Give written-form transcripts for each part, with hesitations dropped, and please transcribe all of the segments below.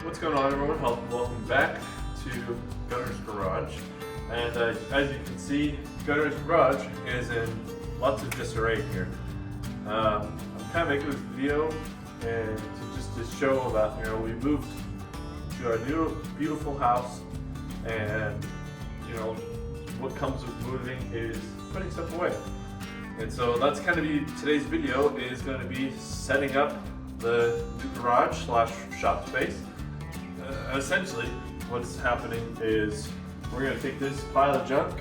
What's going on, everyone? Welcome back to Gunner's Garage. And as you can see, Gunner's Garage is in lots of disarray here. I'm kind of making this video and to show that we moved to our new beautiful house, and what comes with moving is putting stuff away. And so that's kind of be today's video, is going to be setting up the new garage slash shop space. Essentially, what's happening is we're going to take this pile of junk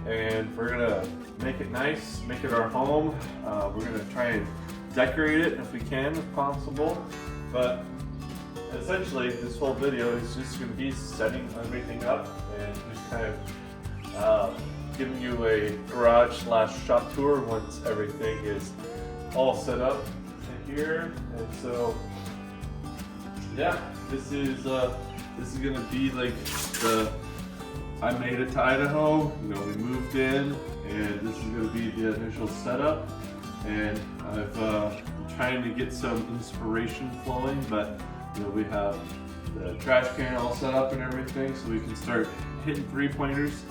and we're going to make it nice, make it our home. We're going to try and decorate it if we can, if possible. But essentially, this whole video is just going to be setting everything up and just kind of giving you a garage slash shop tour once everything is all set up in here. And so, yeah, this is gonna be like I made it to Idaho. We moved in, and this is gonna be the initial setup. And I've been trying to get some inspiration flowing, but we have the trash can all set up and everything, so we can start hitting 3-pointers.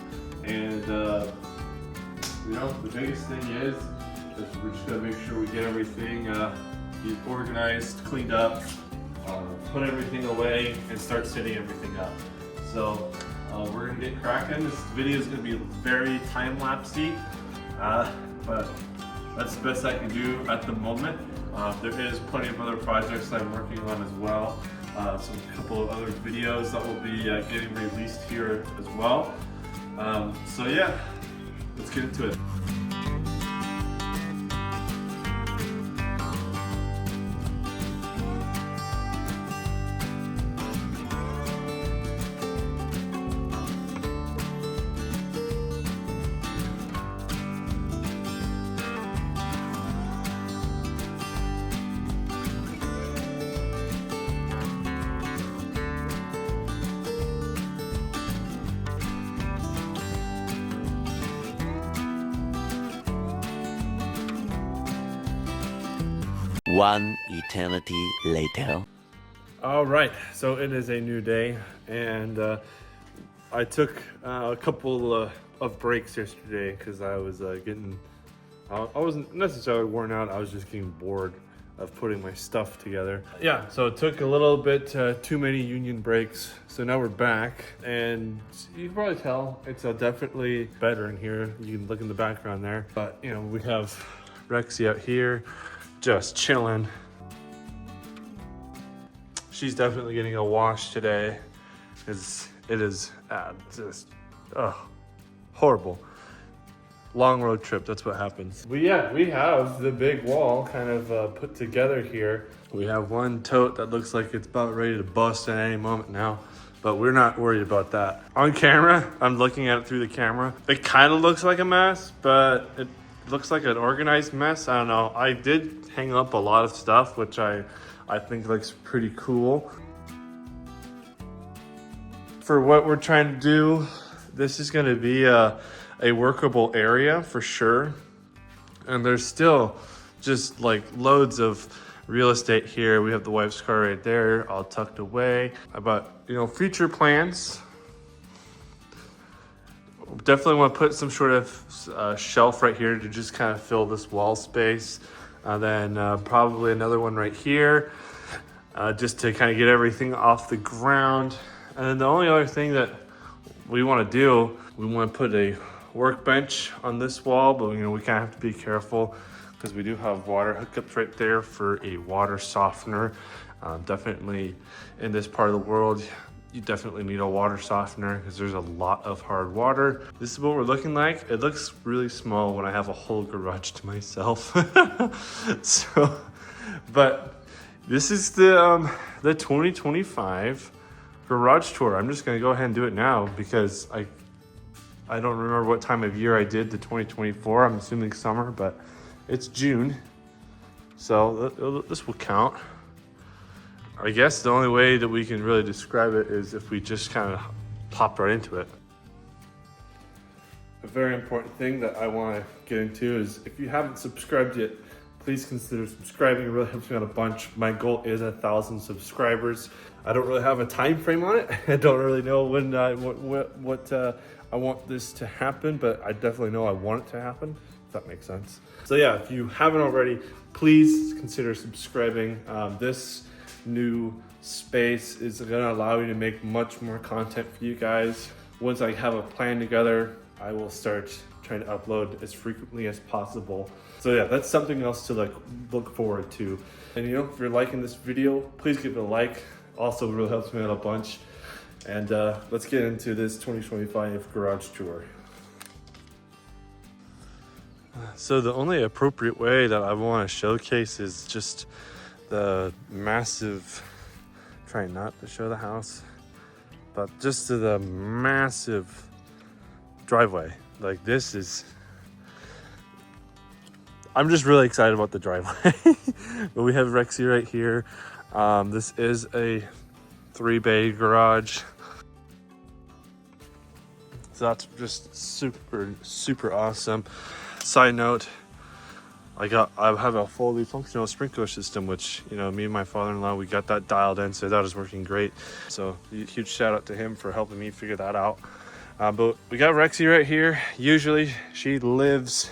And the biggest thing is we're just gonna make sure we get everything organized, cleaned up, put everything away, and start setting everything up. So we're gonna get cracking. This video is gonna be very time-lapsey, but that's the best I can do at the moment. There is plenty of other projects I'm working on as well. A couple of other videos that will be getting released here as well. So yeah, let's get into it. One eternity later. All right, so it is a new day, and I took a couple of breaks yesterday because I was I wasn't necessarily worn out. I was just getting bored of putting my stuff together. Yeah, so it took a little bit too many union breaks. So now we're back, and you can probably tell it's definitely better in here. You can look in the background there, but we have Rexy out here just chilling. She's definitely getting a wash today. It is just horrible. Long road trip, that's what happens. But yeah, we have the big wall kind of put together here. We have one tote that looks like it's about ready to bust at any moment now, but we're not worried about that. On camera, I'm looking at it through the camera. It kind of looks like a mess, but it looks like an organized mess. I don't know. I did hang up a lot of stuff, which I think looks pretty cool. For what we're trying to do, this is going to be a workable area for sure. And there's still just like loads of real estate here. We have the wife's car right there, all tucked away. About future plans. Definitely want to put some sort of shelf right here to just kind of fill this wall space. Then probably another one right here, just to kind of get everything off the ground. And then the only other thing that we want to do, we want to put a workbench on this wall, but we kind of have to be careful because we do have water hookups right there for a water softener. Definitely in this part of the world, you definitely need a water softener because there's a lot of hard water. This is what we're looking like. It looks really small when I have a whole garage to myself. But this is the 2025 garage tour. I'm just gonna go ahead and do it now because I don't remember what time of year I did the 2024. I'm assuming summer, but it's June, so this will count. I guess the only way that we can really describe it is if we just kind of pop right into it. A very important thing that I want to get into is if you haven't subscribed yet, please consider subscribing. It really helps me out a bunch. My goal is 1,000 subscribers. I don't really have a time frame on it. I don't really know when I want this to happen, but I definitely know I want it to happen, if that makes sense. So yeah, if you haven't already, please consider subscribing. This new space is gonna allow me to make much more content for you guys. Once I have a plan together, I will start trying to upload as frequently as possible. So yeah, that's something else to look forward to. And if you're liking this video, please give it a like. Also, it really helps me out a bunch. And let's get into this 2025 garage tour. So the only appropriate way that I want to showcase is just the massive, trying not to show the house, but just to the massive driveway. Like this is, I'm just really excited about the driveway. But we have Rexy right here. This is a 3-bay garage. So that's just super awesome. Side note, I have a fully functional sprinkler system, which, me and my father-in-law, we got that dialed in, so that is working great. So huge shout out to him for helping me figure that out. But we got Rexy right here. Usually she lives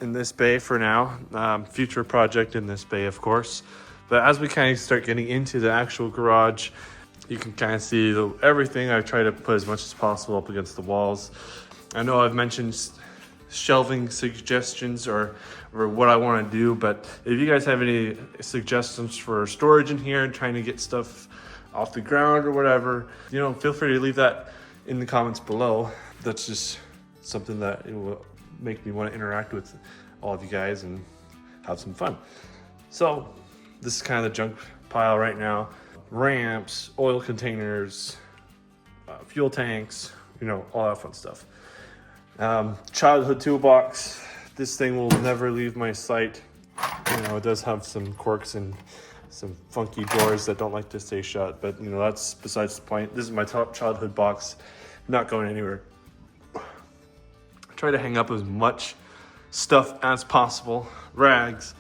in this bay for now. Future project in this bay, of course. But as we kind of start getting into the actual garage, you can kind of see everything. I try to put as much as possible up against the walls. I know I've mentioned shelving suggestions or what I want to do, but if you guys have any suggestions for storage in here and trying to get stuff off the ground or whatever, feel free to leave that in the comments below. That's just something that it will make me want to interact with all of you guys and have some fun. So this is kind of the junk pile right now. Ramps, oil containers, fuel tanks, all that fun stuff. Childhood toolbox. This thing will never leave my sight. It does have some quirks and some funky doors that don't like to stay shut, but that's besides the point. This is my top childhood box, not going anywhere. I try to hang up as much stuff as possible, rags,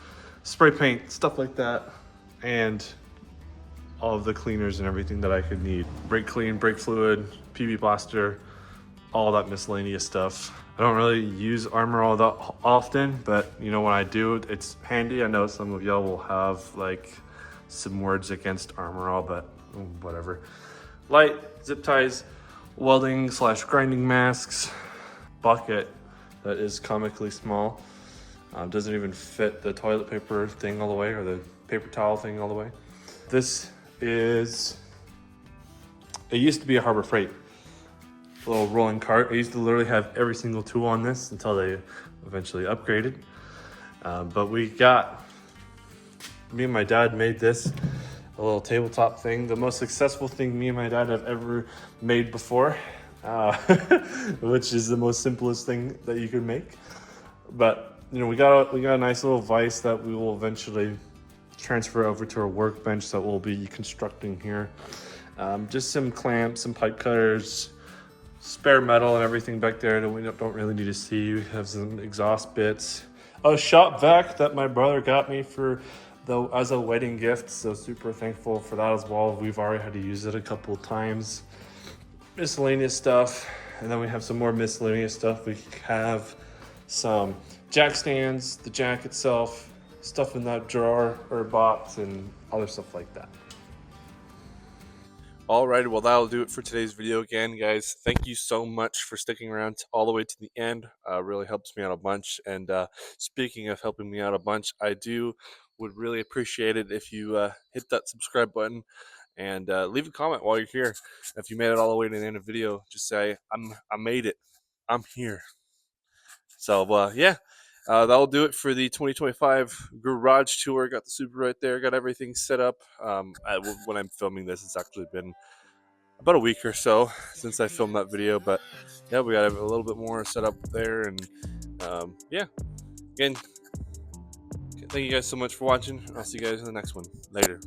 spray paint, stuff like that, and all of the cleaners and everything that I could need. Brake clean, brake fluid, PB blaster, all that miscellaneous stuff. I don't really use Armor all that often, but when I do, it's handy. I know some of y'all will have some words against Armor all, but whatever. Light, zip ties, welding / grinding masks, bucket that is comically small. Doesn't even fit the toilet paper thing all the way or the paper towel thing all the way. This is, it used to be a Harbor Freight little rolling cart. I used to literally have every single tool on this until they eventually upgraded. But me and my dad made this a little tabletop thing, the most successful thing me and my dad have ever made before, which is the most simplest thing that you could make. But we got a nice little vise that we will eventually transfer over to our workbench that we'll be constructing here. Just some clamps, some pipe cutters, spare metal and everything back there that we don't really need to see. We have some exhaust bits, a shop vac that my brother got me as a wedding gift, so super thankful for that as well. We've already had to use it a couple of times. Miscellaneous stuff, and then we have some more miscellaneous stuff. We have some jack stands, the jack itself, stuff in that drawer or box, and other stuff like that. Alright, well that'll do it for today's video. Again, guys, thank you so much for sticking around all the way to the end. Really helps me out a bunch. And speaking of helping me out a bunch, I would really appreciate it if you hit that subscribe button and leave a comment while you're here. If you made it all the way to the end of the video, just say, I made it. I'm here. So yeah, that'll do it for the 2025 garage tour. Got the Subaru right there, got everything set up. When I'm filming this, it's actually been about a week or so since I filmed that video, but yeah, we got a little bit more set up there. And yeah, again, thank you guys so much for watching. I'll see you guys in the next one. Later.